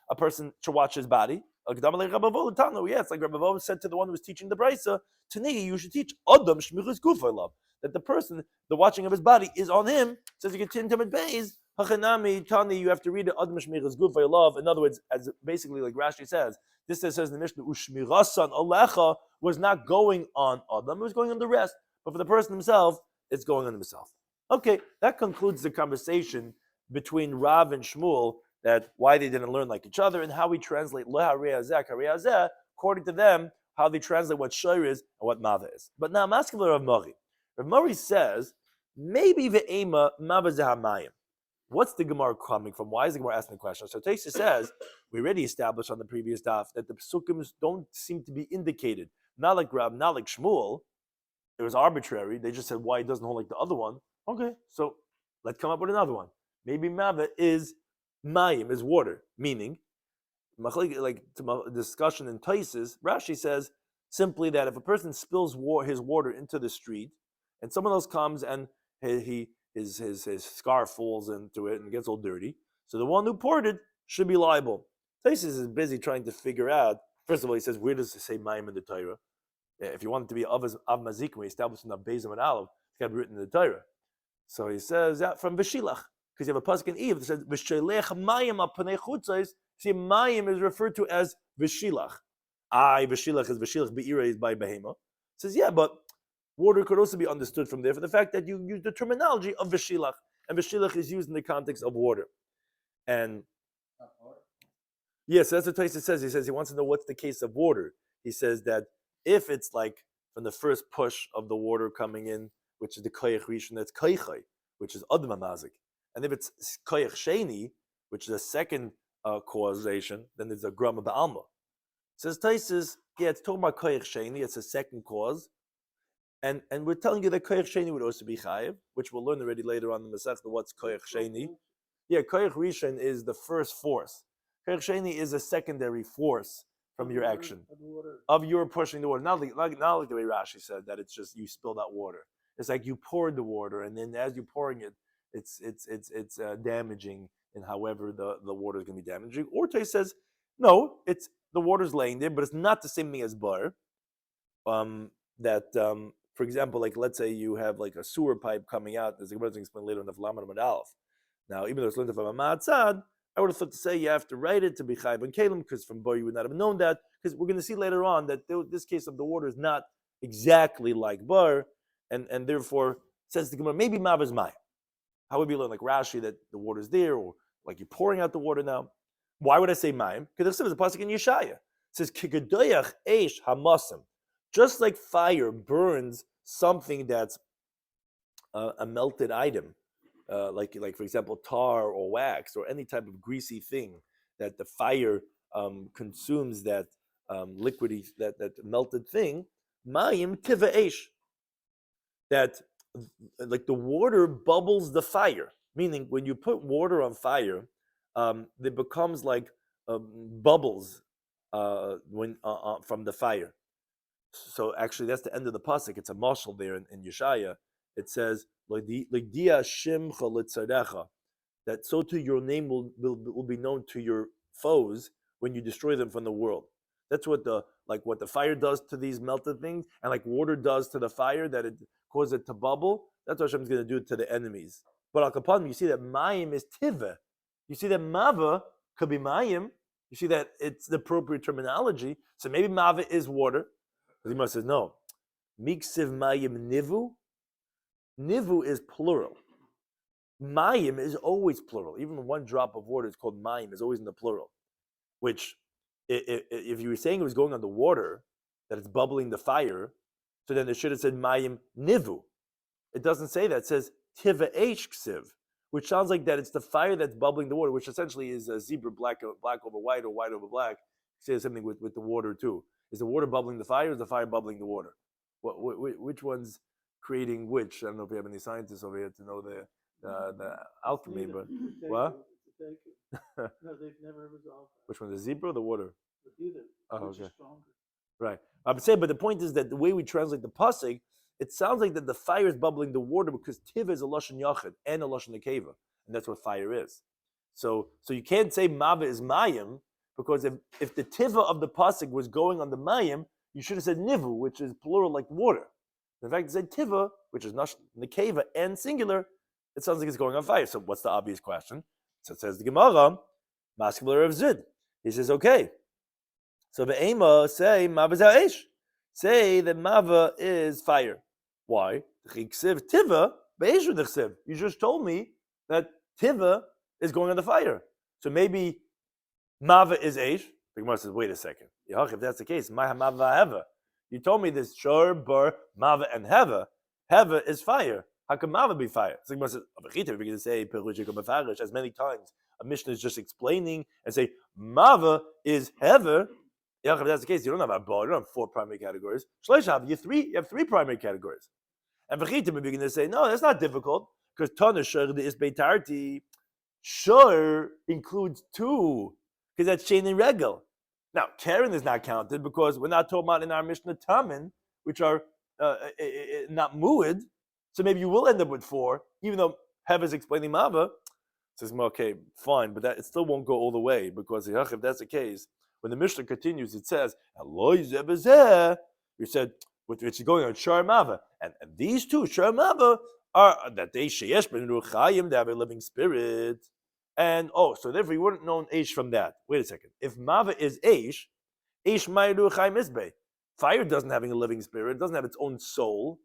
a person to watch his body. Yeah, it's like Rabbi Vov said to the one who was teaching the brisa, Tani, you should teach Adam Shmiras Gufa Yolav. That the person, the watching of his body is on him. Says you get Tintam Beis. Hachanami Tani, you have to read it. Adam Shmiras Gufa Yolav. In other words, as basically like Rashi says, this says in the Mishnah, Ushmirasan Alecha was not going on Adam, it was going on the rest. But for the person himself, it's going on himself. Okay, that concludes the conversation between Rav and Shmuel, that why they didn't learn like each other and how we translate Leha Reazeh, according to them, how they translate what shiur is and what mava is. But now I'm asking Rav Mori. Rav Mori says, maybe ve'ema mava zehamayim. What's the Gemara coming from? Why is the Gemara asking the question? So Taisa says, we already established on the previous daf that the Pesukim don't seem to be indicated. Not like Rab, not like Shmuel. It was arbitrary. They just said why it doesn't hold like the other one. Okay, so let's come up with another one. Maybe Mava is Mayim, is water. Meaning, like to discussion in Taisis, Rashi says simply that if a person spills his water into the street and someone else comes and his scarf falls into it and gets all dirty, so the one who poured it should be liable. Taisis is busy trying to figure out, first of all, he says, where does it say Mayim in the Torah? If you want it to be Av Mazik, we established in the Bezim and Aleph, it's got to be written in the Torah. So he says, from Veshilach, because you have a pasuk in Eve that says, V'shelech Mayim apanei chutzos. See, Mayim is referred to as Veshilach. Veshilach is Veshilach Be'ira is by Behema. Says, yeah, but water could also be understood from there for the fact that you use the terminology of Veshilach. And Veshilach is used in the context of water. And yes, that's what Taisa says. He says he wants to know what's the case of water. He says that if it's like from the first push of the water coming in, which is the koyach rishon, that's koychai, which is adma mazik. And if it's koyach sheni, which is a second causation, then there's a grama ba'alma. Says Taisis, yeah, it's talking about koyach sheni, it's a second cause. And we're telling you that koyach sheni would also be chayiv, which we'll learn already later on in the Masechta what's koyach sheni. Yeah, koyach rishon is the first force. Koyach sheni is a secondary force from your action, of your pushing the water. Not like the way Rashi said that it's just you spilled out water. It's like you poured the water, and then as you're pouring it, it's damaging, and however the water is going to be damaging. Or Tay says, no, it's the water's laying there, but it's not the same thing as bar. For example, like let's say you have like a sewer pipe coming out. As I'm going to explain later in the Flaman Madalf. Now, even though it's learned from a Ma'atzad, I would have thought to say you have to write it to be Chayv and Kalim, because from Bar you would not have known that, because we're going to see later on that this case of the water is not exactly like Bar, and therefore, says the Gemara, maybe Mav is Maya. How would we learn like Rashi that the water is there, or like you're pouring out the water now? Why would I say Mayim? Because there's a pasuk in Yeshaya. It says, Kigadoyach Eish Hamasim. Just like fire burns something that's a melted item, like for example tar or wax or any type of greasy thing that the fire consumes, that liquidy, that melted thing. Mayim tiva eish. That like the water bubbles the fire. Meaning, when you put water on fire, it becomes like bubbles from the fire. So actually, that's the end of the pasuk. It's a mashal there in Yeshaya. It says, "L'dia shimcha l'tzarecha," that so too your name will be known to your foes when you destroy them from the world. That's what the fire does to these melted things, and like water does to the fire, that it causes it to bubble. That's what Hashem's going to do to the enemies. But al kapanim, you see that mayim is tiva. You see that mava could be mayim. You see that it's the appropriate terminology. So maybe mava is water. The Gemara says no. Miksiv mayim nivu. Nivu is plural. Mayim is always plural. Even one drop of water is called mayim, is always in the plural. Which, if you were saying it was going on the water, that it's bubbling the fire, so then it should have said mayim nivu. It doesn't say that. It says tiva eish ksiv, which sounds like that it's the fire that's bubbling the water, which essentially is a zebra black over white or white over black. Say something with the water too. Is the water bubbling the fire, or is the fire bubbling the water? Which one's creating which? I don't know if we have any scientists over here to know the alchemy, but what? No, they've never resolved that. Which one, the zebra or the water? Either. Oh, Which okay. is stronger. Right. I'm saying, but the point is that the way we translate the pasuk, it sounds like that the fire is bubbling the water because tiva is a lashon yachid and a lashon nekeva, and that's what fire is. So you can't say mava is mayim, because if the tiva of the pasuk was going on the mayim, you should have said nivu, which is plural like water. In fact, it said tiva, which is nekeva and singular. It sounds like it's going on fire. So what's the obvious question? So it says the Gemara, Maskebler of Zid. He says, okay. So Ve'ema, say mava is ha'esh. Say that mava is fire. Why? Tiva, you just told me that tiva is going on the fire. So maybe mava is eish. The Gemara says, wait a second. If that's the case, my mava heva. You told me this shor, bar, mava, and heva. Heva is fire. How can mava be fire? So the Gemara says, we're going to say as many times a Mishnah is just explaining and say mava is heva. If that's the case, you don't have a bar, you don't have 4 primary categories. You have 3 primary categories. And v'chitim, we're going to say, no, that's not difficult, because Tana Shur is Beitarti. Shur includes 2, because that's Shein and Regel. Now, Karen is not counted because we're not talking about in our Mishnah Tamin, which are not muad. So maybe you will end up with 4, even though Hev is explaining Mava. Says, okay, fine, but it still won't go all the way, because if that's the case, when the Mishnah continues, it says, you said, which is going on Shar Mava. And these 2, Shar Mava, are that they sheyesh ben ruchayim, they have a living spirit. And so therefore you wouldn't know Eish from that. Wait a second. If Mava is Eish may ruchayim isbe. Fire doesn't have a living spirit, it doesn't have its own soul.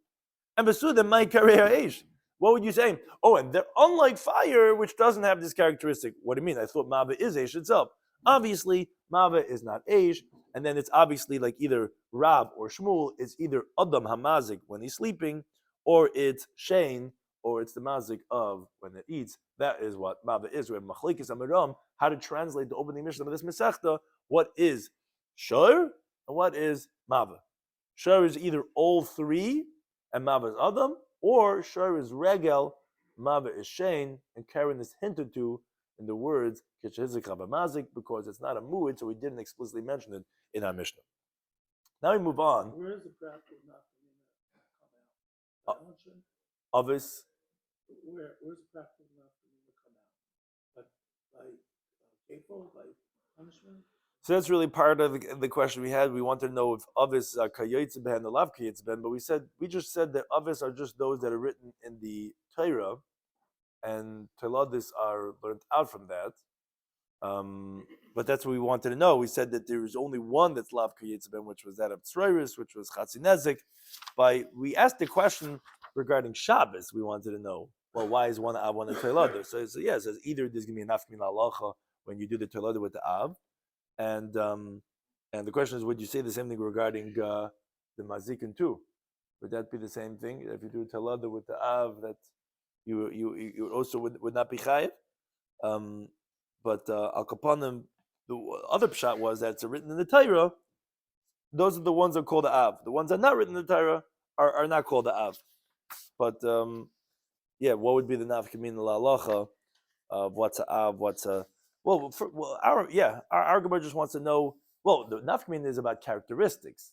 And Basuda may carry Eish. What would you say? And they're unlike fire, which doesn't have this characteristic. What do you mean? I thought Mava is Eish itself. Obviously, Mava is not Eish, and then it's obviously like either Rav or Shmuel, it's either Adam Hamazik when he's sleeping, or it's Shein, or it's the Mazik of when it eats. That is what Mava is. We have Machlekes Amiram, how to translate the opening Mishnah of this Masechta. What is Shur, and what is Mava? Shur is either all 3, and Mava is Adam, or Shur is Regel, Mava is Shein, and Karen is hinted to in the words Mazik, because it's not a mu'id, so we didn't explicitly mention it in our Mishnah. Now we move on. Where is the practice not come out? Ovis. Where's the practice not come out? By hateful, by punishment? So that's really part of the question we had. We wanted to know if Ovis kayotze ben and lav kayotze ben, but we just said that Ovis are just those that are written in the Torah, and Teladis are learned out from that. But that's what we wanted to know. We said that there is only one that's Lav Kayetze Ben, which was that of Tzroiris, which was Chatzinezik. We asked the question regarding Shabbos. We wanted to know, well, why is one Av, one a Teladis? So it says either there's going to be an Afmin Halacha when you do the Teladis with the Av, and the question is, would you say the same thing regarding the Mazikin too? Would that be the same thing if you do Teladis with the Av, that you also would not be chayiv? But al kapanim, the other pshat was that it's written in the Torah. Those are the ones that are called the Av. The ones that are not written in the Torah are not called the Av. But what would be the nafka min la'alacha of what's a av, what's a our Gemara just wants to know. Well, the nafka min is about characteristics,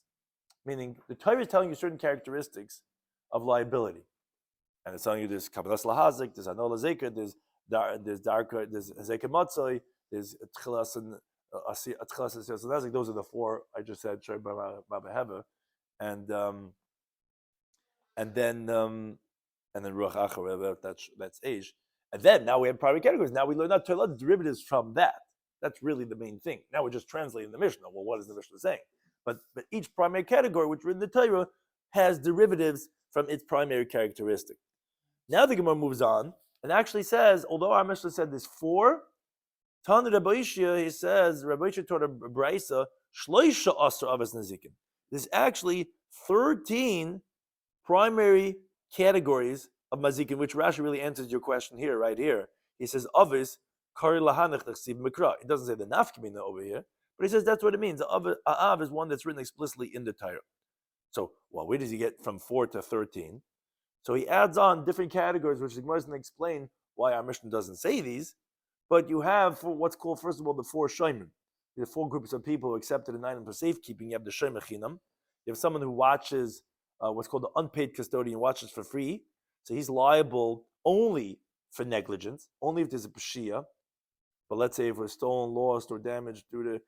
meaning the Torah is telling you certain characteristics of liability, and it's telling you there's kabbalas lahazik, there's anol zeker, there's darka, there's zeker matzoi, there's tchilas and tchilas and those are the four I just said. And then ruach acher, that's age, and then now we have primary categories. Now we learn not to derivatives from that. That's really the main thing. Now we're just translating the Mishnah. Well, what is the Mishnah saying? But each primary category, which are in the Torah, has derivatives from its primary characteristic. Now the Gemara moves on and actually says, although our Mishnah said there's four, Tana Rabbi Ishia, he says, Rabbi Ishia taught a brayso, shloisha asar avos nazikin. There's actually 13 primary categories of mazikin, which Rashi really answers your question here, right here. He says, avos kari lahanach t'chsiv mikra. It doesn't say the nafkamina over here, but he says that's what it means. Av is one that's written explicitly in the Torah. So, where does he get from 4 to 13? So he adds on different categories, which the Gemara doesn't explain why our Mishnah doesn't say these. But you have for what's called, first of all, the four shoymim. The four groups of people who accepted an item for safekeeping. You have the shoym chinam. You have someone who watches what's called the unpaid custodian, watches for free. So he's liable only for negligence, only if there's a pashia. But let's say if it was stolen, lost, or damaged due to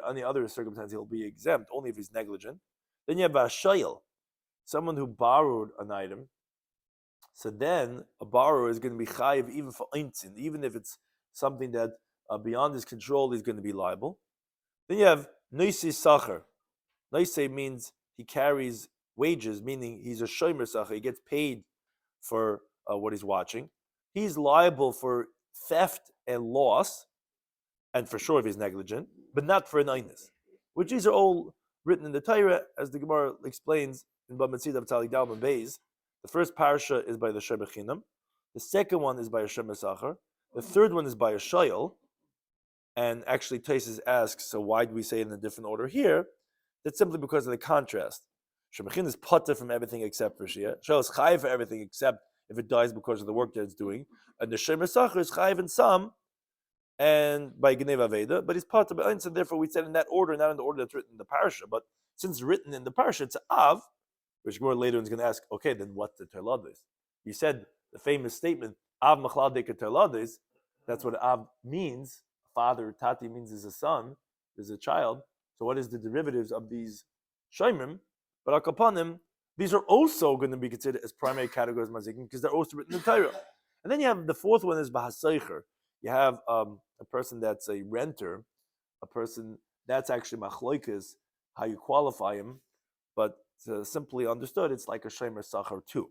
any other circumstance, he'll be exempt only if he's negligent. Then you have a shayil, someone who borrowed an item. So then a borrower is going to be chayiv even for eintzin, even if it's something that beyond his control, he's going to be liable. Then you have noisei sacher. Noisei means he carries wages, meaning he's a shomer sacher. He gets paid for what he's watching. He's liable for theft and loss, and for sure if he's negligent, but not for an einus, which these are all written in the Torah, as the Gemara explains in Bava Kama Daf Beis. The first parsha is by the shomer chinam. The second one is by a shomer sacher. The third one is by a shayil. And actually, Taisus asks, so why do we say it in a different order here? That's simply because of the contrast. Shomer chinam is potter from everything except for shia. Shayil is chayiv for everything except if it dies because of the work that it's doing. And the shomer sacher is chayiv in some, and by Gneva Veda, but he's potter by so therefore we said in that order, not in the order that's written in the parsha. But since it's written in the parsha, it's Av, which more later is going to ask, okay, then what's the terlades? You said the famous statement, Av machlade terlades. That's what Av means. Father, Tati means is a son, is a child. So what is the derivatives of these shaymim? But akapanim, these are also going to be considered as primary categories of mazikin because they're also written in the Torah. And then you have the fourth one is bahasaycher. You have a person that's a renter, a person that's actually machloikas, how you qualify him, but simply understood, it's like a shomer sacher too.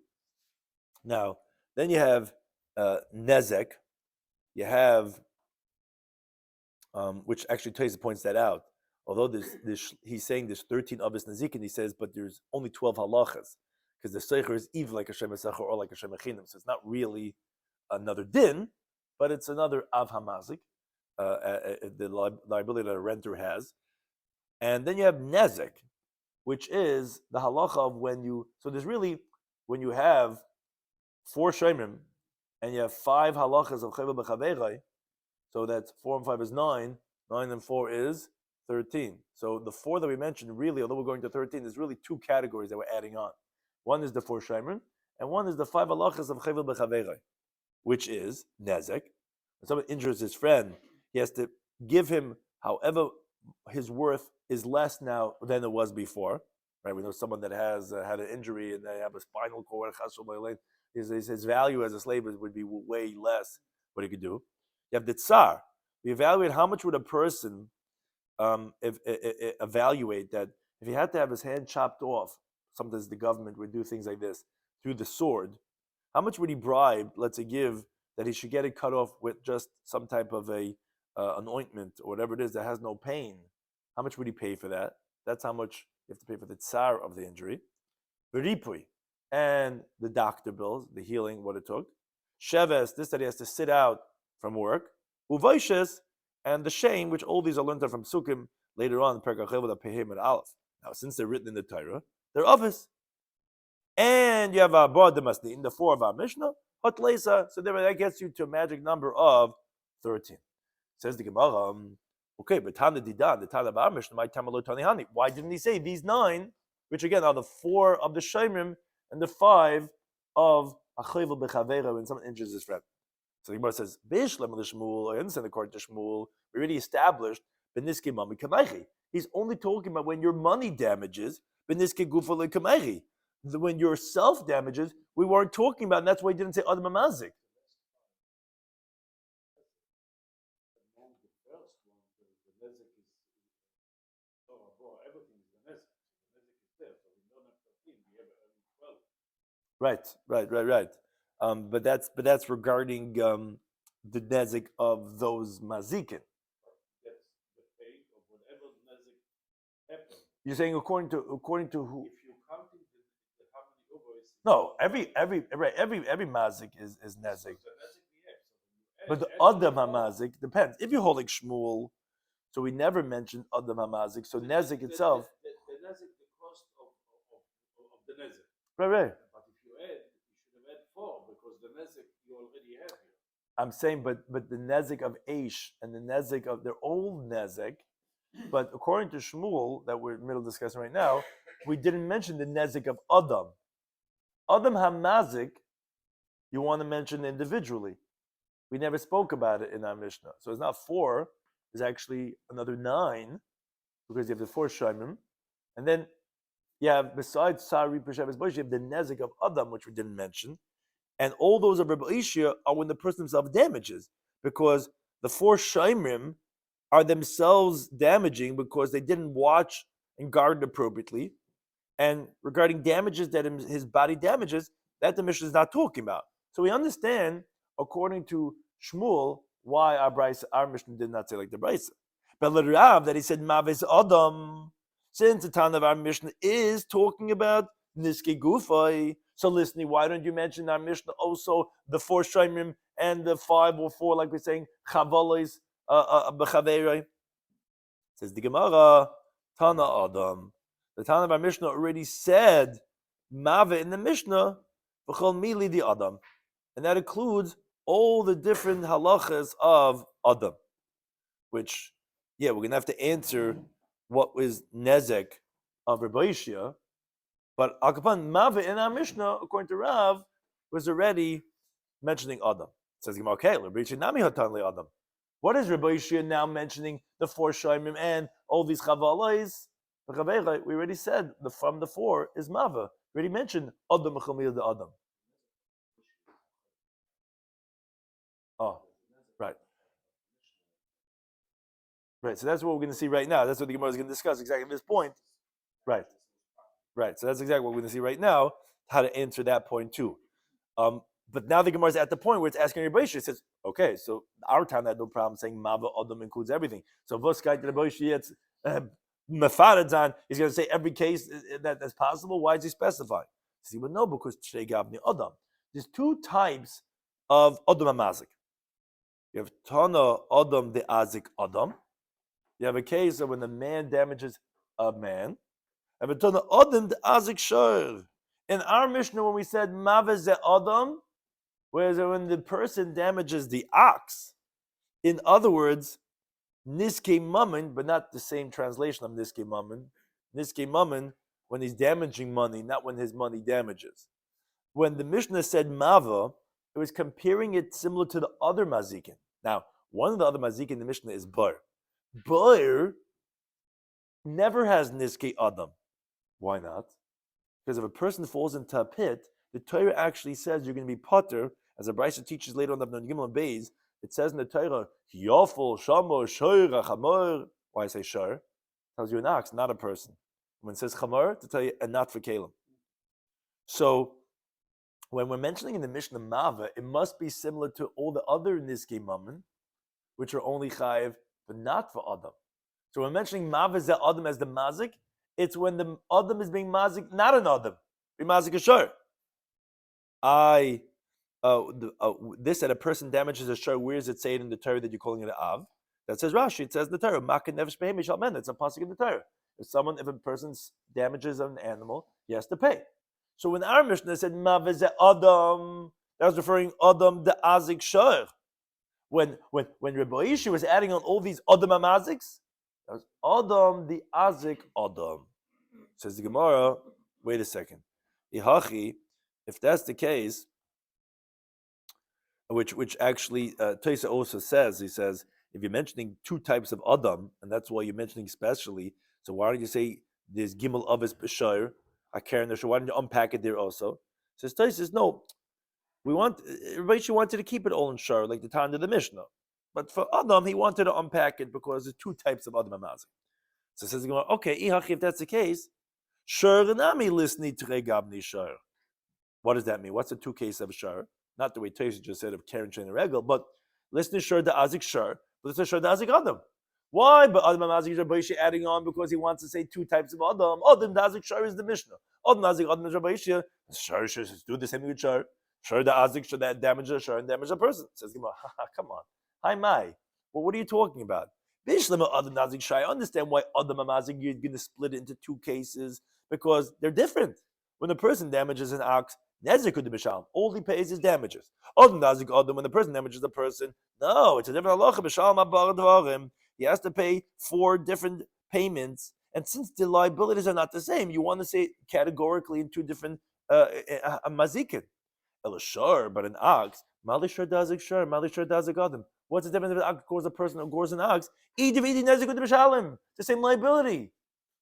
Now, then you have nezek. You have, which actually Taisa points that out. Although he's saying there's 13 avos nazikin, he says, but there's only 12 halachas because the seicher is either like a shomer sacher or like a shomer chinam. So it's not really another din, but it's another av hamazik, the liability that a renter has. And then you have nezek, which is the halacha of so there's really, when you have 4 shemim, and you have 5 halachas of chevel b'chaverai, so that's 4 and 5 is 9, 9 and 4 is 13. So the 4 that we mentioned, really, although we're going to 13, there's really 2 categories that we're adding on. One is the 4 shemim, and one is the 5 halachas of chevel b'chaverai, which is nezek. When someone injures his friend, he has to give him however his worth is less now than it was before. Right? We know someone that has had an injury and they have a spinal cord. His value as a slave would be way less what he could do. You have the tsar. We evaluate how much would a person evaluate that if he had to have his hand chopped off, sometimes the government would do things like this, through the sword, how much would he bribe, let's say give, that he should get it cut off with just some type of an ointment or whatever it is that has no pain? How much would he pay for that? That's how much you have to pay for the tsar of the injury. Ripui, and the doctor bills, the healing, what it took. Sheves, this that he has to sit out from work. Uvaishes, and the shame, which all these are learned from Sukkim later on, Perkach Chevul Pehim and Aleph. Now, since they're written in the Torah, they're obvious. and you have Abba Demasni in the 4 of our Mishnah, Hot Leisa, so that gets you to a magic number of 13. Says the Gemara, okay, but Tana Didan, the Tana of our Mishnah, my Tamalo Tanihani. Why didn't he say these 9, which again are the 4 of the Shomrim and the 5 of Achivel Bechavera when someone injures his friend? So the Gemara says, Bishlam the Shmuel, I understand according to Shmuel, we already established Beniske Mami Kamaichi. He's only talking about when your money damages, Beniske Gufa Le Kamaichi. When your self damages, we weren't talking about, and that's why he didn't say Adam Amazik. Right. But that's regarding the nezik of those mazikin. You're saying according to who? If you counting how many oboes. No, every mazik is nezik. But the Adam Hamazik depends. If you're holding Shmuel, so we never mentioned Adam Hamazik, so nezik itself. The nezik, the cost of the nezik. Right. But if you add, you should have add 4 because the nezik you already have here. I'm saying, but the nezik of Aish and the nezik of their old nezik, but according to Shmuel, that we're in the middle of discussing right now, we didn't mention the nezik of Adam. Adam Hamazik, you want to mention individually. We never spoke about it in our Mishnah. So it's not 4, it's actually another 9, because you have the 4 Shomrim. And then you have, besides Sari, Peshavis, Boish, you have the nezik of Adam, which we didn't mention. And all those of Rabbi Ishia are when the person himself damages, because the 4 Shomrim are themselves damaging because they didn't watch and guard appropriately. And regarding damages that his body damages, that the Mishnah is not talking about. So we understand, according to Shmuel, why our Mishnah did not say like the Brisa. But Rav, that he said Mavis Adam, since the time of our Mishnah is talking about Niske Gufay. So listening, why don't you mention our Mishnah also the 4 Shomrim and the 5 or 4, like we're saying, Chavolis, B'Chaverei? Says the Gemara, Tana Adam. The Tana of our Mishnah already said Mave in the Mishnah, V'chol Mili di Adam. And that includes all the different halachas of Adam. Which, we're going to have to answer what was Nezek of Rabbi Ishia. But Akapan Mave in our Mishnah, according to Rav, was already mentioning Adam. Says Gemara, okay, Rabbi Ishia Nami Hatan le Adam. What is Rabbi Ishia now mentioning the 4 Shomrim and all these Chavalais? We already said from the 4 is Mava. We already mentioned Adam Mechamil the Adam. Oh, right. So that's what we're going to see right now. That's what the Gemara is going to discuss exactly at this point. Right. So that's exactly what we're going to see right now, how to answer that point too. But now the Gemara is at the point where it's asking Rabbi Ishia. It says, okay, so our time had no problem saying Mava Adam includes everything. So Voskai to Rabbi Ishia, it's Mefaradzan, he's going to say every case that's possible. Why is he specifying? See, well, no, because Shnei Gavni Adam. There's 2 types of Adam Amazik. You have Tana Adam de Azik Adam. You have a case of when the man damages a man. And a Tana Adam de Azik Shor. In our Mishnah, when we said Mavez de Adam, whereas when the person damages the ox, in other words, Niske Mammon, but not the same translation of Niske Mammon. Niske Mammon, when he's damaging money, not when his money damages. When the Mishnah said Mava, it was comparing it similar to the other Mazikin. Now, one of the other Mazikin in the Mishnah is Bar. Bar never has Niske Adam. Why not? Because if a person falls into a pit, the Torah actually says you're going to be potter, as a Brisa teaches later on the Gimel and Beis. It says in the Torah, Yofel, Shamo, Shor, Chamor. Why I say Shor? Tells you an ox, not a person. When it says Chamor, to tell you, and not for Kalim. So, when we're mentioning in the Mishnah Mava, it must be similar to all the other Niske Mammon, which are only Chayiv, but not for Adam. So, when we're mentioning Mava Ze Adam as the Mazik, it's when the Adam is being Mazik, not an Adam. Be Mazik a Shor. This that a person damages a shor, where does it say it in the Torah that you're calling it an av? That says Rashi. It says in the Torah, "Makan nefesh behemi shal men." It's a pasuk in the Torah. If a person damages an animal, he has to pay. So when our Mishnah said Maveze Adam, that was referring Adam the Azik Shor. When Rabbi Ishi was adding on all these Adam Amaziks, that was Adam the Azik Adam. Says the Gemara, wait a second. Ihachi, if that's the case, which actually Tosa also says, he says, if you're mentioning two types of Adam, and that's why you're mentioning specially, so why don't you say there's Gimel Avis B'Shor, Akaren Nashor, why don't you unpack it there also? Says Tosa says, no, everybody wanted to keep it all in Shor, like the time of the Mishnah. But for Adam, he wanted to unpack it because there's two types of Adam Amazik. So says the Gemara, okay, Ihachi, if that's the case, Shor Nami Lisni Tregabni Shor. What does that mean? What's the two cases of Shor? Not the way Tosa just said of Karen Chen and Regel, but listen to Shor the Azik Shor, but listen to Shor the Azik Adam. Why? But Adam Amazik Rabbi Yishia adding on because he wants to say two types of Adam. Adam the Azik Shor is the Mishnah. Adam Azik Adam is Rabbi Yishia. Shor should do the same thing with Shor. Shor the Azik Shor that damage a Shor and damage a person. Says Gemara, come on. Hi Mai. Well, what are you talking about? Bishlema Adam Azik Shor. I understand why Adam Amazik you're going to split it into two cases because they're different. When a person damages an ox, Nezik could be B'Shalom. All he pays is damages. Adam Nazik Adam, when the person damages the person, no, it's a different halacha. B'Shalom Abar Dvarim. He has to pay 4 different payments, and since the liabilities are not the same, you want to say categorically in 2 different mazikin. Elashar, but an ox, Malishar Dazik Shar, Malishar Dazik Adam. What's the difference if an ox gores a person or gores an ox? The same liability.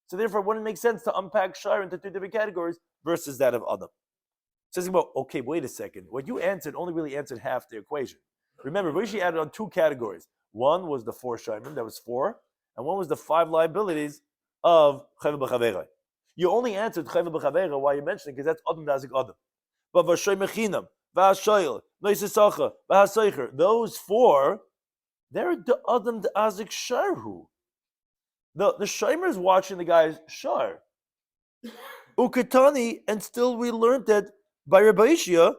So therefore, it wouldn't make sense to unpack Shar into 2 different categories versus that of Adam. Says about, okay, wait a second. What you answered only really answered half the equation. Remember, Rishi added on 2 categories. One was the 4 shaymin, that was 4, and one was the 5 liabilities of chayv b'chavera. You only answered chayv b'chavera while you're mentioning because that's Adam Dazik Adam. But v'shoy mechinam, v'hashoyel, noisisacha, v'haseicher, those 4, they're the Adam Dazik Sharhu. The Shomer is watching the guy's Shar. Ukatani, and still we learned that by Rabbi Ishia,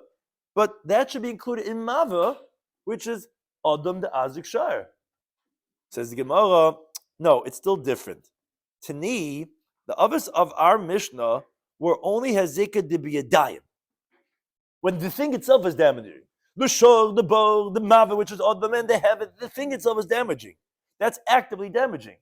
but that should be included in Mava, which is Adam the Azik Shar. Says the Gemara, no, it's still different. Tani, the others of our Mishnah were only Hazika de Biyadayim. When the thing itself is damaging. The Shor, the bow, the Mava, which is Adam, and they have it, the thing itself is damaging. That's actively damaging.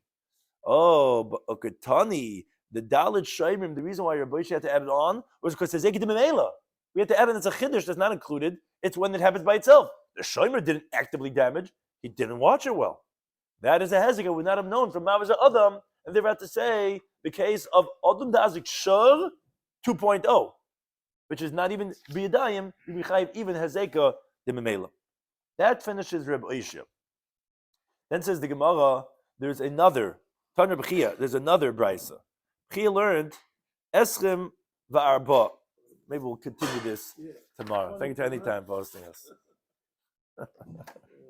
Oh, but Ukatani, the Dalit Shaimim, the reason why Rabbi Ishia had to add it on was because Hazika de Memela. We had to add it as a chiddush that's not included. It's when it happens by itself. The Shomer didn't actively damage. He didn't watch it well. That is a hezekah would not have known from Mavaz Adam, and they're about to say the case of Adam Dazik Shor 2.0, which is not even biyadayim, even hezekah de memela. That finishes Reb Oishia. Then says the Gemara, there's another Tanur B'chia. There's another brisa. B'chia learned Eschem va'arba. Maybe we'll continue this tomorrow. Thank you to any time for hosting us.